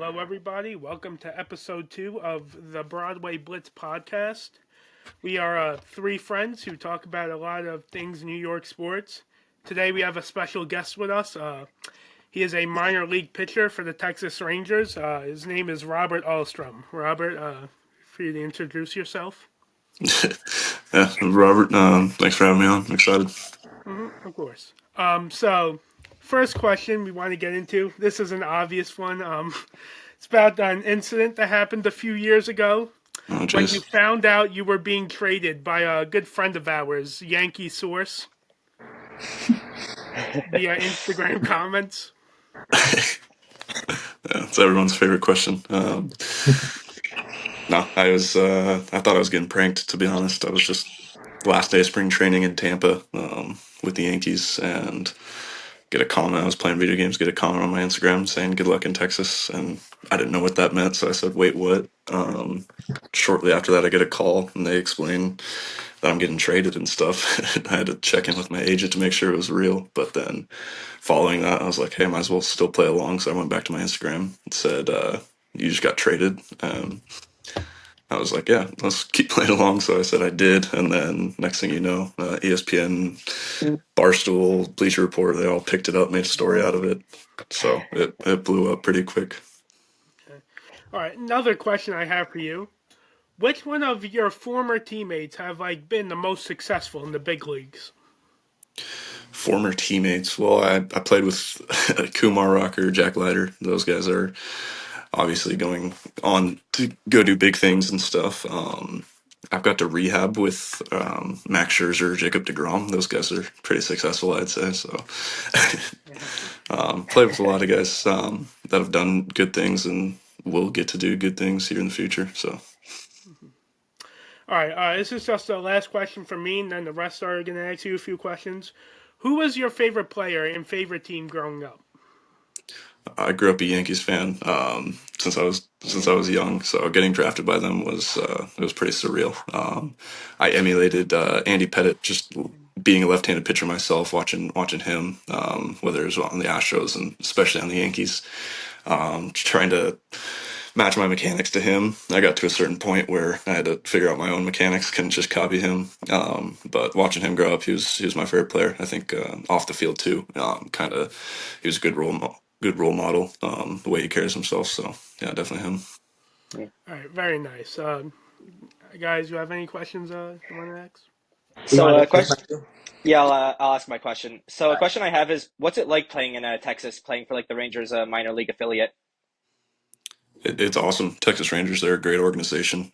Hello, everybody. Welcome to episode 2 of the Broadway Blitz podcast. We are three friends who talk about a lot of things New York sports. Today, we have a special guest with us. He is a minor league pitcher for the Texas Rangers. His name is Robert Ahlstrom. Robert, for you to introduce yourself. Yeah, Robert, thanks for having me on. I'm excited. Of course. First question we want to get into. This is an obvious one. It's about an incident that happened a few years ago Oh, when you jeez. found out you were being traded by a good friend of ours, Yankee Source, via Instagram comments. Yeah, it's everyone's favorite question. No, I thought I was getting pranked, to be honest. I was just last day of spring training in Tampa with the Yankees and get a comment. I was playing video games, get a comment on my Instagram saying good luck in Texas. And I didn't know what that meant. So I said, wait, what? Shortly after that, I get a call and they explain that I'm getting traded and stuff. I had to check in with my agent to make sure it was real. But then following that, I was like, hey, I might as well still play along. So I went back to my Instagram and said, you just got traded. I was like, yeah, let's keep playing along. So I said I did. And then next thing you know, ESPN, Barstool, Bleacher Report, they all picked it up, made a story out of it. So it blew up pretty quick. All right, another question I have for you. Which one of your former teammates have been the most successful in the big leagues? Former teammates. Well, I played with Kumar Rocker, Jack Leiter. Those guys are obviously going on to go do big things and stuff. I've got to rehab with Max Scherzer, Jacob DeGrom. Those guys are pretty successful, I'd say. So, played with a lot of guys that have done good things and will get to do good things here in the future. So, All right, this is just the last question from me, and then the rest are going to ask you a few questions. Who was your favorite player and favorite team growing up? I grew up a Yankees fan since I was young. So getting drafted by them was it was pretty surreal. I emulated Andy Pettitte, just being a left-handed pitcher myself, watching him, whether it was on the Astros and especially on the Yankees, trying to match my mechanics to him. I got to a certain point where I had to figure out my own mechanics, couldn't just copy him. But watching him grow up, he was my favorite player. I think off the field too. He was a good role model. The way he carries himself. So yeah, definitely him. All right, very nice. Guys, you have any questions you want to ask? You So, want a to question. Yeah, I'll ask my question. So, a question I have is, what's it like playing in Texas, playing for like the Rangers, a minor league affiliate? It's awesome. Texas Rangers, they're a great organization.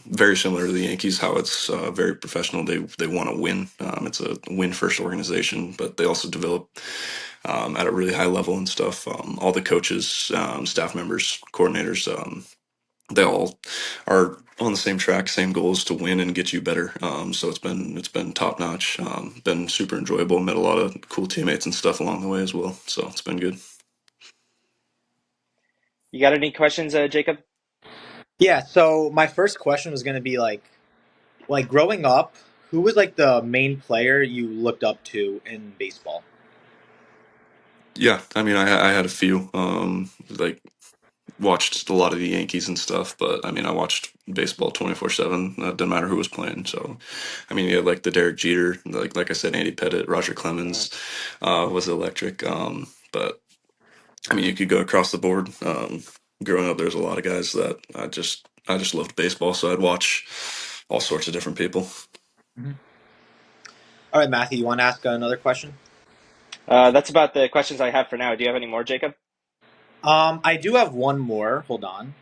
Very similar to the Yankees, how it's very professional. They want to win. It's a win first organization, but they also develop at a really high level and stuff. All the coaches, staff members, coordinators, they all are on the same track, same goals to win and get you better. So it's been top notch. Been super enjoyable. Met a lot of cool teammates and stuff along the way as well. So it's been good. You got any questions, Jacob? Yeah, so my first question was going to be like growing up, who was like the main player you looked up to in baseball? Yeah, I mean, I had a few. Like watched a lot of the Yankees and stuff, but I mean, I watched baseball 24/7. Didn't matter who was playing. So, I mean, you had like the Derek Jeter, like I said, Andy Pettitte, Roger Mm. Clemens, was electric. But I mean, you could go across the board. Growing up, there's a lot of guys that I just loved baseball, so I'd watch all sorts of different people. Mhm. All right, Matthew, you want to ask another question? That's about the questions I have for now. Do you have any more, Jacob? I do have one more. Hold on.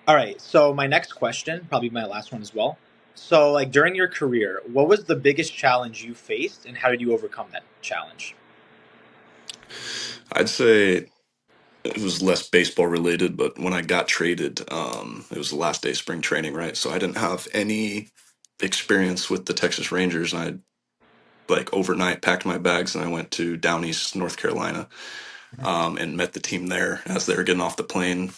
All right, so my next question, probably my last one as well. So, like during your career, what was the biggest challenge you faced, and how did you overcome that challenge? I'd say it was less baseball related, but when I got traded, it was the last day of spring training, right? So I didn't have any experience with the Texas Rangers, and I like overnight packed my bags and I went to Down East, North Carolina, and met the team there as they were getting off the plane,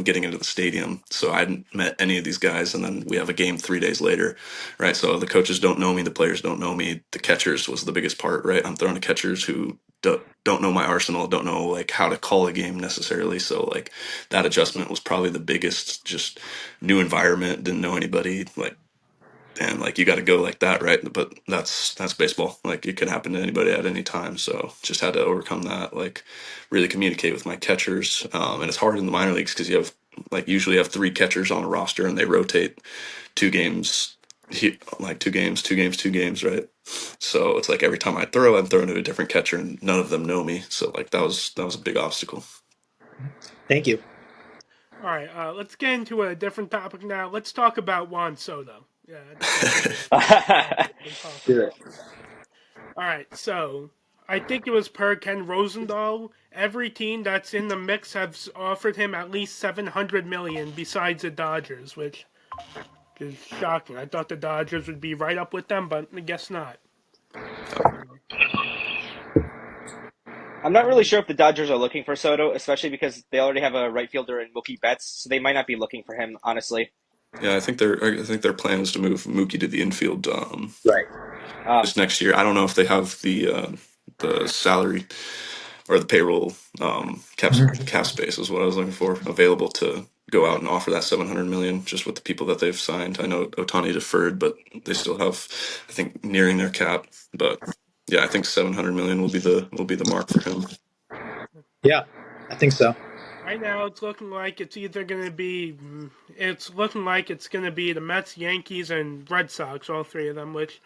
getting into the stadium. So I hadn't met any of these guys, and then we have a game 3 days later, right? So the coaches don't know me, the players don't know me. The catchers was the biggest part, right? I'm throwing to catchers who don't know my arsenal, don't know like how to call a game necessarily. So like that adjustment was probably the biggest. Just new environment, didn't know anybody. Like and like you got to go like that, right? But that's baseball. Like it can happen to anybody at any time. So just had to overcome that. Like really communicate with my catchers. And it's hard in the minor leagues because you have like usually have three catchers on a roster and they rotate 2 games, like 2 games, 2 games, 2 games, right? So it's like every time I throw, I'm throwing to a different catcher, and none of them know me. So like that was a big obstacle. Thank you. All right, let's get into a different topic now. Let's talk about Juan Soto. Yeah, Do it. all right, so I think it was per Ken Rosendahl. Every team that's in the mix has offered him at least $700 million besides the Dodgers, which is shocking. I thought the Dodgers would be right up with them, but I guess not. I'm not really sure if the Dodgers are looking for Soto, especially because they already have a right fielder in Mookie Betts, so they might not be looking for him, honestly. Yeah, I think their plan is to move Mookie to the infield Right. this next year. I don't know if they have the salary or the payroll cap space is what I was looking for available to go out and offer that 700 million just with the people that they've signed. I know Otani deferred, but they still have, I think, nearing their cap. But yeah, I think 700 million will be the mark for him. Yeah, I think so. Right now, it's looking like it's either going to be, it's looking like it's going to be the Mets, Yankees, and Red Sox, all three of them, which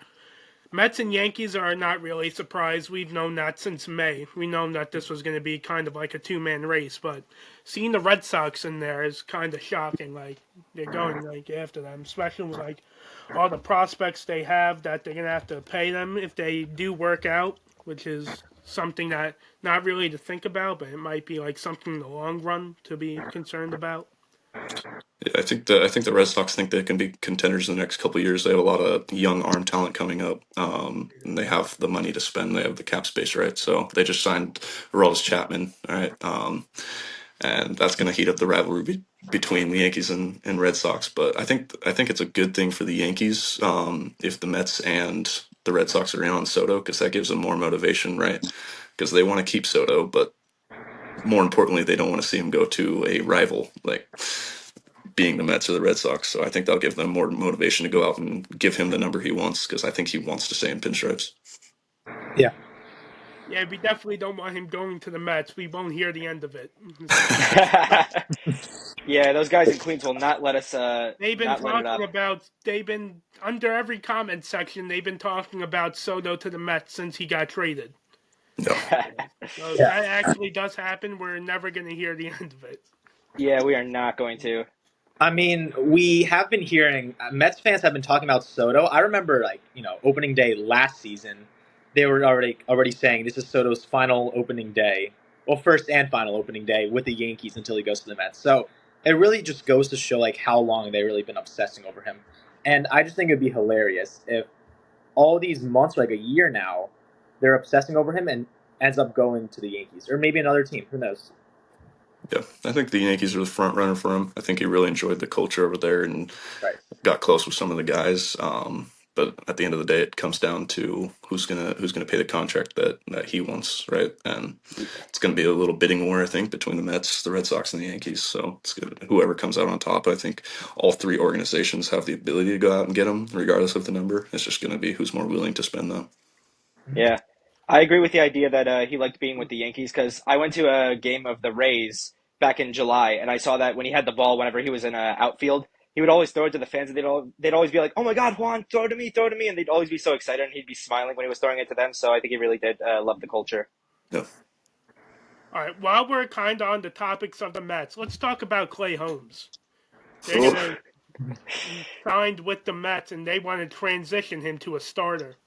Mets and Yankees are not really surprised. We've known that since May. We known that this was going to be kind of like a two-man race, but seeing the Red Sox in there is kind of shocking. Like, they're going like after them, especially with like all the prospects they have that they're going to have to pay them if they do work out, which is something that not really to think about, but it might be like something in the long run to be concerned about. Yeah, I think the Red Sox think they can be contenders in the next couple of years. They have a lot of young arm talent coming up, and they have the money to spend. They have the cap space, right? So they just signed Aroldis Chapman, all right, and that's going to heat up the rivalry between the Yankees and Red Sox. But I think it's a good thing for the Yankees if the Mets and the Red Sox are in on Soto because that gives them more motivation, right? Because they want to keep Soto, but more importantly, they don't want to see him go to a rival like being the Mets or the Red Sox. So I think that'll give them more motivation to go out and give him the number he wants because I think he wants to stay in pinstripes. Yeah. Yeah, we definitely don't want him going to the Mets. We won't hear the end of it. Yeah, those guys in Queens will not let us They've been not let it talking up. about, they've been, under every comment section, they've been talking about Soto to the Mets since he got traded. No. So if Yeah. that actually does happen, we're never going to hear the end of it. Yeah, we are not going to. I mean, we have been hearing Mets fans have been talking about Soto. I remember, like opening day last season, they were already saying this is Soto's final opening day, well, first and final opening day with the Yankees until he goes to the Mets. So it really just goes to show like how long they've really been obsessing over him. And I just think it'd be hilarious if all these months, like a year now, they're obsessing over him and ends up going to the Yankees or maybe another team. Who knows? Yeah, I think the Yankees are the front runner for him. I think he really enjoyed the culture over there and Right. got close with some of the guys. But at the end of the day, it comes down to who's gonna pay the contract that he wants, right? And it's gonna be a little bidding war, I think, between the Mets, the Red Sox, and the Yankees. So it's good. Whoever comes out on top, I think all three organizations have the ability to go out and get him, regardless of the number. It's just gonna be who's more willing to spend them. Yeah. I agree with the idea that he liked being with the Yankees because I went to a game of the Rays back in July and I saw that when he had the ball, whenever he was in outfield, he would always throw it to the fans and they'd always be like, "Oh my God, Juan, throw to me," and they'd always be so excited and he'd be smiling when he was throwing it to them. So I think he really did love the culture. Yeah. All right, while we're kind of on the topics of the Mets, let's talk about Clay Holmes. They're going to signed with the Mets and they want to transition him to a starter.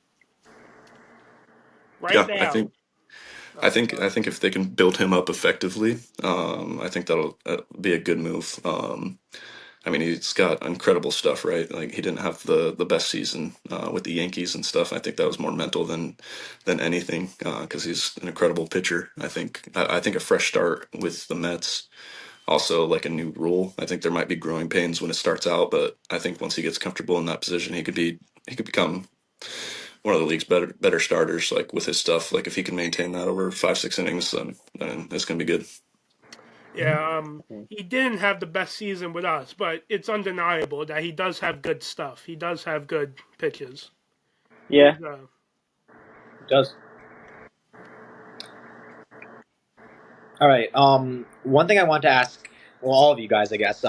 Right Yeah, now. I think if they can build him up effectively, I think that'll be a good move. I mean, he's got incredible stuff, right? Like he didn't have the best season with the Yankees and stuff. I think that was more mental than anything because he's an incredible pitcher. I think a fresh start with the Mets, also like a new rule. I think there might be growing pains when it starts out, but I think once he gets comfortable in that position, he could become one of the league's better starters. Like with his stuff, like if he can maintain that over 5-6 innings, then it's gonna be good. Yeah, he didn't have the best season with us, but it's undeniable that he does have good stuff. He does have good pitches. Yeah. He's, It does. All right. One thing I want to ask, well, all of you guys, I guess.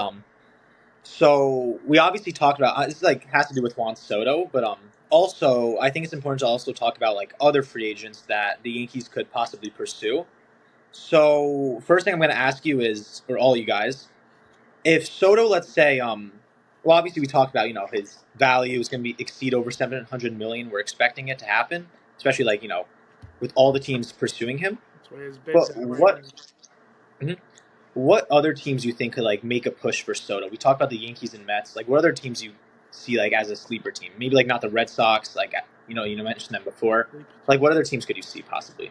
So we obviously talked about this is like has to do with Juan Soto, but also I think it's important to also talk about like other free agents that the Yankees could possibly pursue. So first thing I'm going to ask you is, or all you guys, if Soto, let's say, well, obviously we talked about his value is going to be exceed over 700 million. We're expecting it to happen, especially like with all the teams pursuing him. that's where his bid's But at right now. what other teams you think could like make a push for Soto? We talked about the Yankees and Mets. Like, what other teams you see like as a sleeper team? Maybe like not the Red Sox. Like you mentioned them before. Like, what other teams could you see possibly?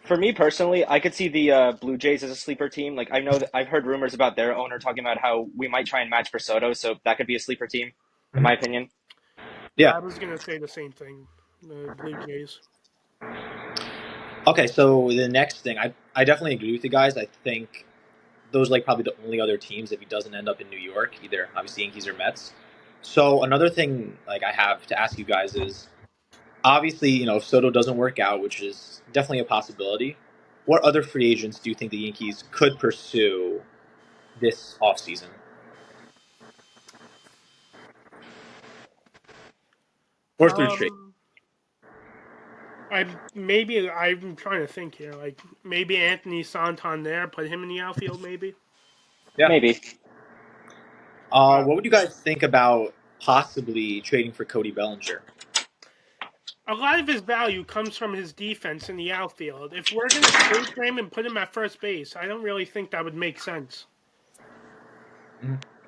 For me personally, I could see the Blue Jays as a sleeper team. Like I know that I've heard rumors about their owner talking about how we might try and match for Soto, so that could be a sleeper team, in my opinion. Yeah, Yeah. I was gonna say the same thing. The Blue Jays. Okay, so the next thing, I definitely agree with you guys. I think those are like probably the only other teams if he doesn't end up in New York, either obviously Yankees or Mets. So another thing like I have to ask you guys is obviously, if Soto doesn't work out, which is definitely a possibility, what other free agents do you think the Yankees could pursue this offseason? Or through trade? I'm trying to think here. Like maybe Anthony Santander, put him in the outfield, maybe. Yeah. Maybe. What would you guys think about possibly trading for Cody Bellinger? A lot of his value comes from his defense in the outfield. If we're gonna trade for him and put him at first base, I don't really think that would make sense.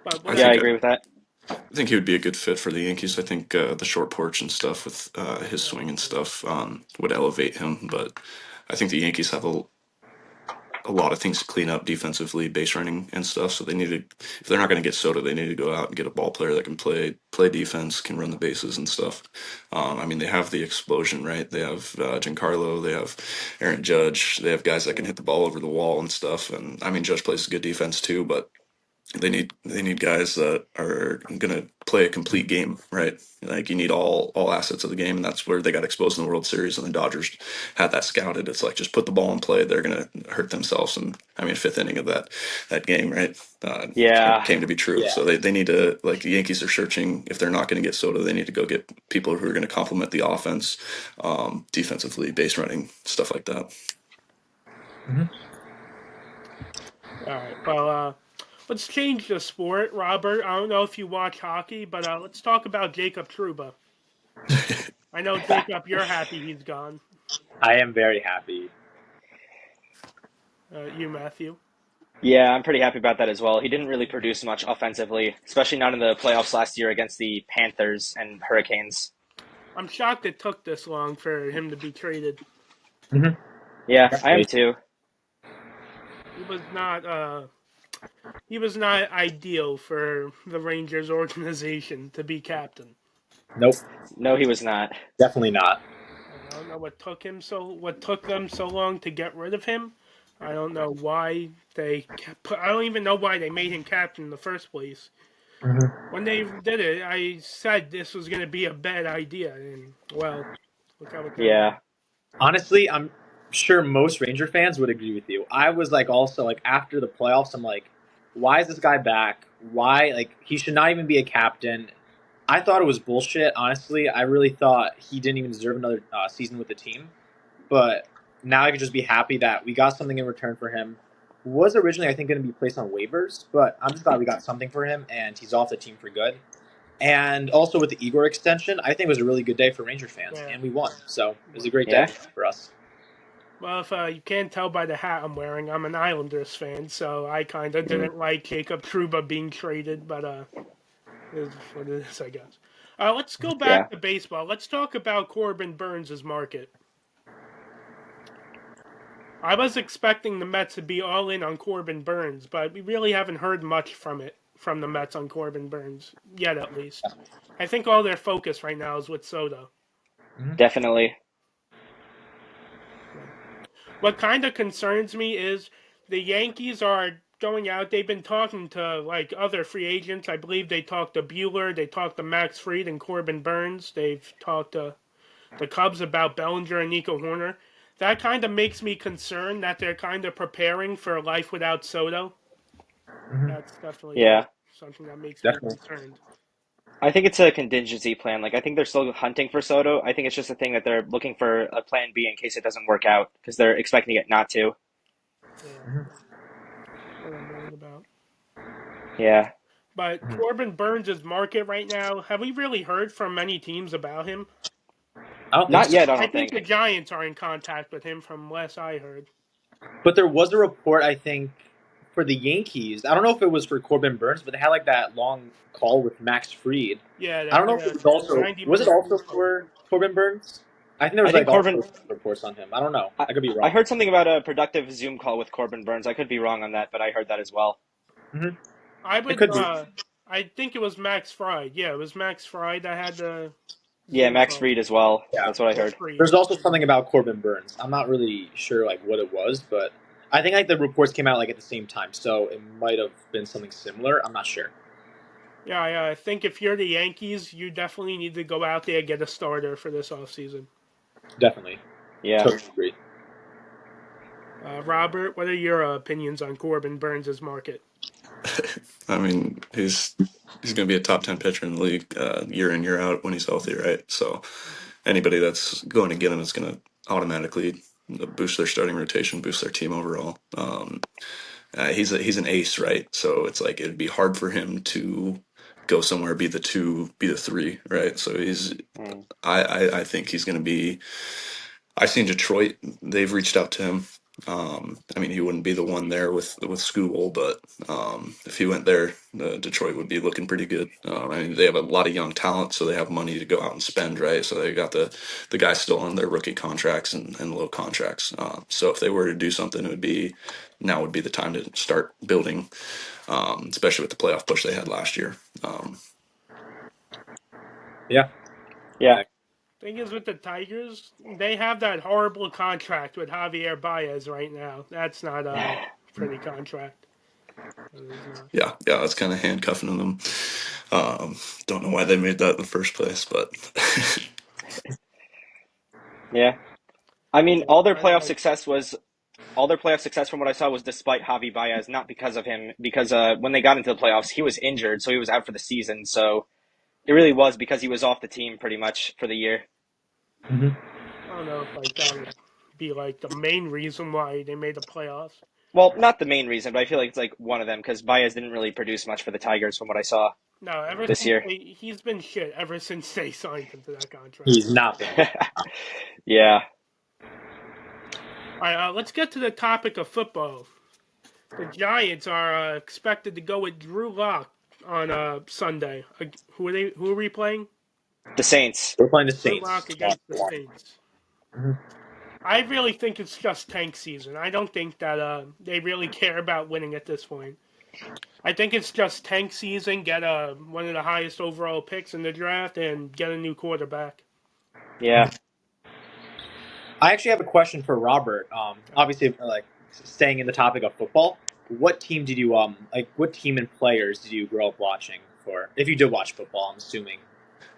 But I Yeah, I think whatever. agree with that. I think he would be a good fit for the Yankees. I think the short porch and stuff with his swing and stuff would elevate him. But I think the Yankees have a lot of things to clean up defensively, base running and stuff. So they need to, if they're not going to get Soto, they need to go out and get a ball player that can play defense, can run the bases and stuff. I mean, they have the explosion, right? They have Giancarlo, they have Aaron Judge, they have guys that can hit the ball over the wall and stuff. And I mean, Judge plays good defense too, but they need guys that are going to play a complete game, right? Like you need all assets of the game, and that's where they got exposed in the World Series, and the Dodgers had that scouted. It's like just put the ball in play; they're going to hurt themselves. And I mean, fifth inning of that game, right? Yeah. Came to be true. Yeah. So they need to, like, the Yankees are searching. If they're not going to get Soto, they need to go get people who are going to complement the offense, defensively, base running, stuff like that. All right. Well, let's change the sport, Robert. I don't know if you watch hockey, but let's talk about Jacob Trouba. I know, Jacob, you're happy he's gone. I am very happy. You, Matthew. Yeah, I'm pretty happy about that as well. He didn't really produce much offensively, especially not in the playoffs last year against the Panthers and Hurricanes. I'm shocked it took this long for him to be traded. Yeah, I am too. He was not. He was not ideal for the Rangers organization to be captain. Nope, No, he was not. definitely not. I don't know what took them so long to get rid of him. I don't know why I don't even know why they made him captain in the first place. When they did it, I said this was going to be a bad idea, and well, look how it turned Yeah. out. Honestly, I'm sure most Ranger fans would agree with you. I was like also like after the playoffs, I'm like, why is this guy back? Why like he should not even be a captain? I thought it was bullshit. Honestly, I really thought he didn't even deserve another season with the team. But now I can just be happy that we got something in return for him. Was originally I think going to be placed on waivers, but I'm just glad we got something for him, and he's off the team for good. And also with the Igor extension, I think it was a really good day for Rangers fans, Yeah. and we won. So it was a great Yeah. day for us. Well, if you can't tell by the hat I'm wearing, I'm an Islanders fan, so I kind of didn't like Jacob Trouba being traded, but it is what it is, I guess. Let's go back to baseball. Let's talk about Corbin Burns' market. I was expecting the Mets to be all in on Corbin Burns, but we really haven't heard much from the Mets on Corbin Burns yet, at least. I think all their focus right now is with Soto. Definitely. What kind of concerns me is the Yankees are going out. They've been talking to like other free agents. I believe they talked to Bueller, they talked to Max Fried and Corbin Burns. They've talked to the Cubs about Bellinger and Nico Horner. That kind of makes me concerned that they're kind of preparing for life without Soto. That's definitely Yeah. something that makes me Definitely. concerned. I think it's a contingency plan. Like, I think they're still hunting for Soto. I think it's just a thing that they're looking for a plan B in case it doesn't work out because they're expecting it not to. Yeah, what I'm worried about. Yeah. But Corbin Burns' market right now, have we really heard from many teams about him? I don't think Not so. yet, I I don't think the think. Giants are in contact with him from last I heard. But there was a report, I think, for the Yankees. I don't know if it was for Corbin Burns, but they had like that long call with Max Fried. Yeah, I they don't know had if it a was also 90-minute also Zoom call. for Corbin Burns. I think there I was think like Corbin. also reports on him. I don't know. I, I could be I wrong. heard something about a productive Zoom call with Corbin Burns. I could be wrong on that, but I heard that as well. hmm I It would, could be. I think it was Max Fried. Yeah, it was Max Fried that had the Yeah, Zoom Max call. Fried as well. Yeah. That's what I Or heard. Fried. There's also something about Corbin Burns. I'm not really sure like what it was, but I think like the reports came out like at the same time, so it might have been something similar. I'm not sure. Yeah, I think if you're the Yankees, you definitely need to go out there and get a starter for this offseason. Definitely. Yeah. Totally agree. Robert, what are your opinions on Corbin Burns' market? I mean, he's going to be a top 10 pitcher in the league year in, year out when he's healthy, right? So anybody that's going to get him is going to automatically boost their starting rotation, boost their team overall. He's an ace, right? So it's like it'd be hard for him to go somewhere, be the two, be the three, right? So Mm. I think he's going to be. I've seen Detroit; they've reached out to him. I mean, he wouldn't be the one there with Skubal, but if he went there, Detroit would be looking pretty good. I mean, they have a lot of young talent, so they have money to go out and spend, right? So they got the guys still on their rookie contracts and low contracts. So if they were to do something, it would be now would be the time to start building, especially with the playoff push they had last year. Yeah. Yeah. Thing is with the Tigers, they have that horrible contract with Javier Baez right now. That's not a pretty contract. That is not. Yeah, that's kind of handcuffing them. Don't know why they made that in the first place, but Yeah. I mean, Yeah, like all their playoff success from what I saw was despite Javi Baez, not because of him. Because when they got into the playoffs, he was injured, so he was out for the season. So it really was because he was off the team pretty much for the year. hmm I don't know if like that would be like the main reason why they made the playoffs. Well, not the main reason, but I feel like it's like one of them because Baez didn't really produce much for the Tigers from what I saw No, ever this since year. he's been shit ever since they signed him to that contract. He's not been good. Yeah. All right, let's get to the topic of football. The Giants are expected to go with Drew Lock on Sunday. Who are we playing? The Saints. We're playing the Drew Saints. Lock against the Saints. Mhm. I really think it's just tank season. I don't think that they really care about winning at this point. I think it's just tank season, get one of the highest overall picks in the draft, and get a new quarterback. Yeah. I actually have a question for Robert. Obviously, like staying in the topic of football, what team did you like? What team and players did you grow up watching for? If you did watch football, I'm assuming.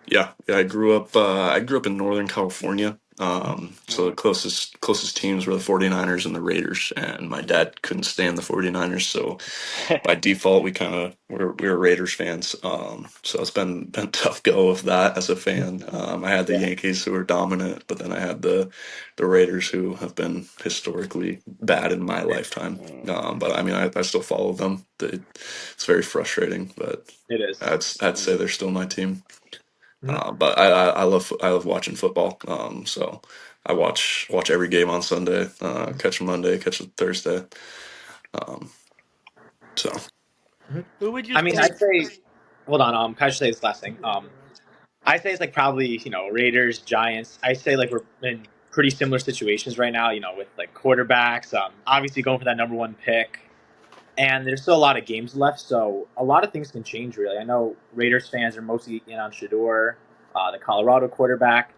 yeah, I grew up in Northern California. So the closest teams were the 49ers and the Raiders, and my dad couldn't stand the 49ers, so by default we were Raiders fans. So it's been a tough go of that as a fan. I had the Yeah. Yankees who were dominant, but then I had the Raiders who have been historically bad in my lifetime. But I mean, I still follow them. It's very frustrating, but It is. I'd say they're still my team. Mhm. But I love watching football. So I watch every game on Sunday. Catch a Monday, catch a Thursday. Um, so Who would you I mean, say? I'd say. Hold on. Can I just say this last thing? Yeah, go ahead. I say it's like probably Raiders, Giants. I say like we're in pretty similar situations right now. With like quarterbacks. Obviously going for that number one pick, and there's still a lot of games left, so a lot of things can change. Really, I know Raiders fans are mostly in on Shador, the Colorado quarterback.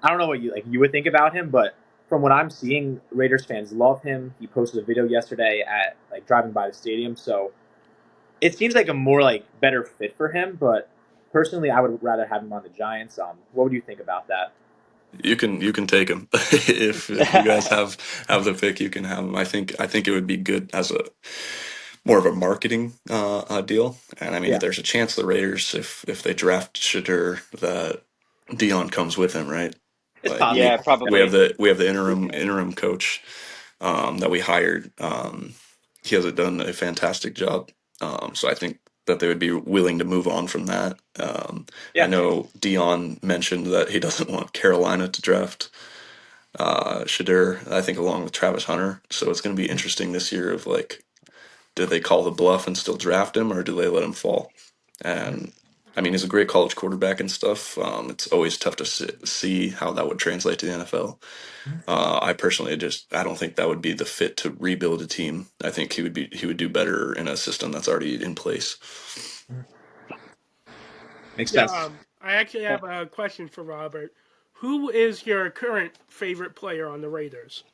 I don't know what you would think about him, but from what I'm seeing, Raiders fans love him. He posted a video yesterday at like driving by the stadium, so it seems like a more like better fit for him. But personally, I would rather have him on the Giants. What would you think about that? You can take him if you guys have the pick. You can have him. I think it would be good as a more of a marketing deal. And I mean, Yeah, there's a chance the Raiders, if they draft Shadur, that Dion comes with him, right? it's Like we possible. Yeah, we have probably. the interim coach that we hired. He hasn't done a fantastic job. So I think that they would be willing to move on from that. I Yeah. know Dion mentioned that he doesn't want Carolina to draft Shadur, I think, along with Travis Hunter. So it's going to be interesting this year of like, do they call the bluff and still draft him, or do they let him fall? And I mean, he's a great college quarterback and stuff. It's always tough to see how that would translate to the NFL. I personally I don't think that would be the fit to rebuild a team. I think he would do better in a system that's already in place. Makes Yeah, sense. I actually have a question for Robert. Who is your current favorite player on the Raiders?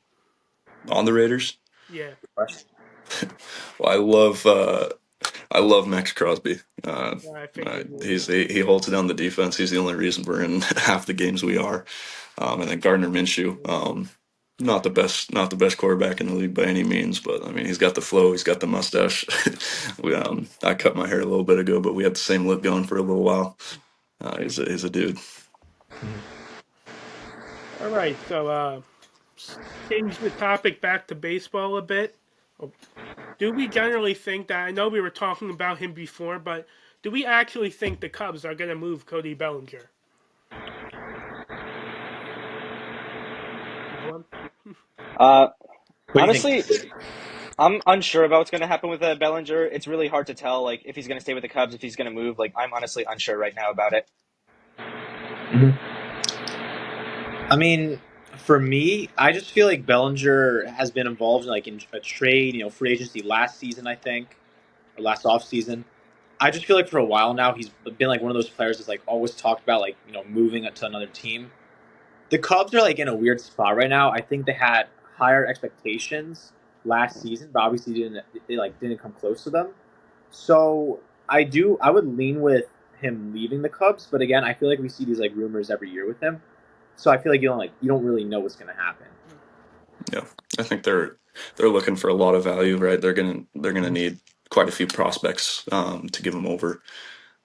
On the Raiders, Yeah, Question. well, I love Max Crosby. I figured you would. He holds it down the defense. He's the only reason we're in half the games we are. And then Gardner Minshew, not the best quarterback in the league by any means, but I mean he's got the flow, he's got the mustache. I cut my hair a little bit ago, but we had the same look going for a little while. He's a dude. All right, so change the topic back to baseball a bit. Oh, do we generally think that? I know we were talking about him before, but do we actually think the Cubs are going to move Cody Bellinger? Anyone? Uh, What do you Honestly, think? I'm unsure about what's going to happen with Bellinger. It's really hard to tell, like, if he's going to stay with the Cubs, if he's going to move. Like, I'm honestly unsure right now about it. I mean, for me, I just feel like Bellinger has been involved in like in a trade, free agency last season, I think, or last off season. I just feel like for a while now he's been like one of those players that's like always talked about like moving to another team. The Cubs are like in a weird spot right now. I think they had higher expectations last season, but obviously didn't come close to them. So I would lean with him leaving the Cubs, but again, I feel like we see these like rumors every year with him. So I feel like you don't really know what's going to happen. Yeah, I think they're looking for a lot of value, right? They're gonna need quite a few prospects to give them over.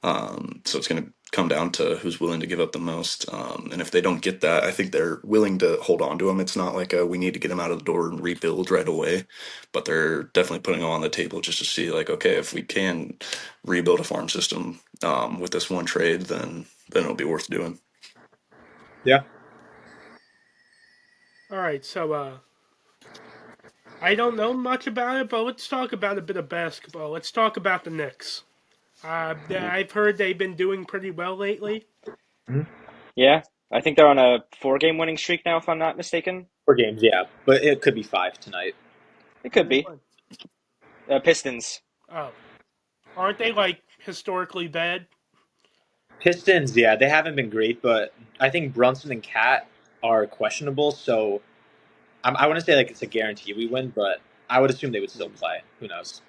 So it's going to come down to who's willing to give up the most. And if they don't get that, I think they're willing to hold on to him. It's not like we need to get him out of the door and rebuild right away, but they're definitely putting him on the table just to see, like, okay, if we can rebuild a farm system with this one trade, then it'll be worth doing. Yeah. All right, so I don't know much about it, but let's talk about a bit of basketball. Let's talk about the Knicks. I've heard they've been doing pretty well lately. Yeah, I think they're on a 4-game winning streak now, if I'm not mistaken. 4 games, yeah, but it could be 5 tonight. It Who could they be. won? Pistons. Oh, aren't they like historically bad? Pistons, yeah, they haven't been great, but I think Brunson and Cat are questionable. So I want to say like it's a guarantee we win, but I would assume they would still play. Who knows?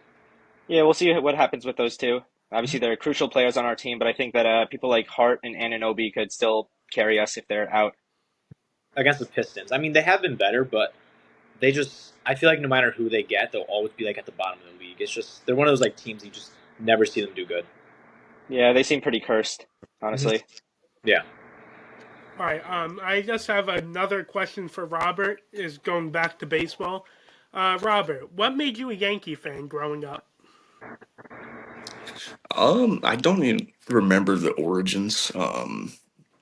Yeah, we'll see what happens with those two. Obviously, they're crucial players on our team, but I think that people like Hart and Anunoby could still carry us if they're out. Against the Pistons, I mean they have been better, but I feel like no matter who they get, they'll always be like at the bottom of the league. It's just they're one of those like teams you just never see them do good. Yeah, they seem pretty cursed, honestly. Yeah. All right. I just have another question for Robert. Is going back to baseball. Robert, what made you a Yankee fan growing up? I don't even remember the origins.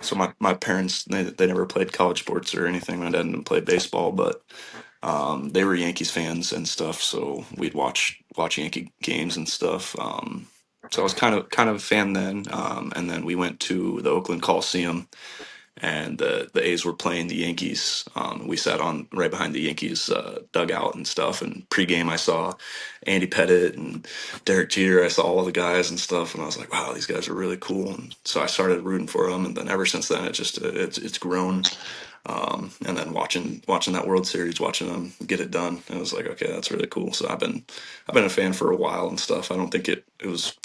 So my parents, they never played college sports or anything. My dad didn't play baseball, but they were Yankees fans and stuff. So we'd watch Yankee games and stuff. So I was kind of a fan then. And then we went to the Oakland Coliseum and the A's were playing the Yankees. We sat on right behind the Yankees dugout and stuff. And pregame, I saw Andy Pettit and Derek Jeter. I saw all the guys and stuff, and I was like, wow, these guys are really cool. And so I started rooting for them, and then ever since then, it's grown. And then watching that World Series, watching them get it done, it was like, okay, that's really cool. So I've been a fan for a while and stuff. I don't think it was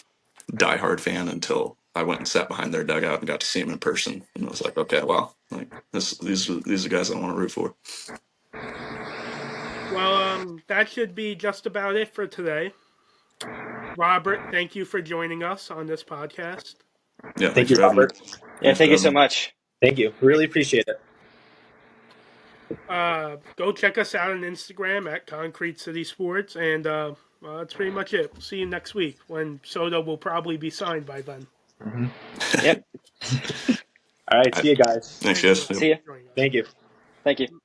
diehard fan until I went and sat behind their dugout and got to see them in person, and I was like, okay, wow, like these are guys I want to root for. Well, that should be just about it for today. Robert, thank you for joining us on this podcast. Yeah, Thank you, for having me. Robert. Yeah, thank you so much. Thank you. Really appreciate it. Go check us out on Instagram at Concrete City Sports, and that's pretty much it. We'll see you next week when Soto will probably be signed by then. Yep. All right. See you guys. Thanks, guys. See ya. Thank you. Thank you.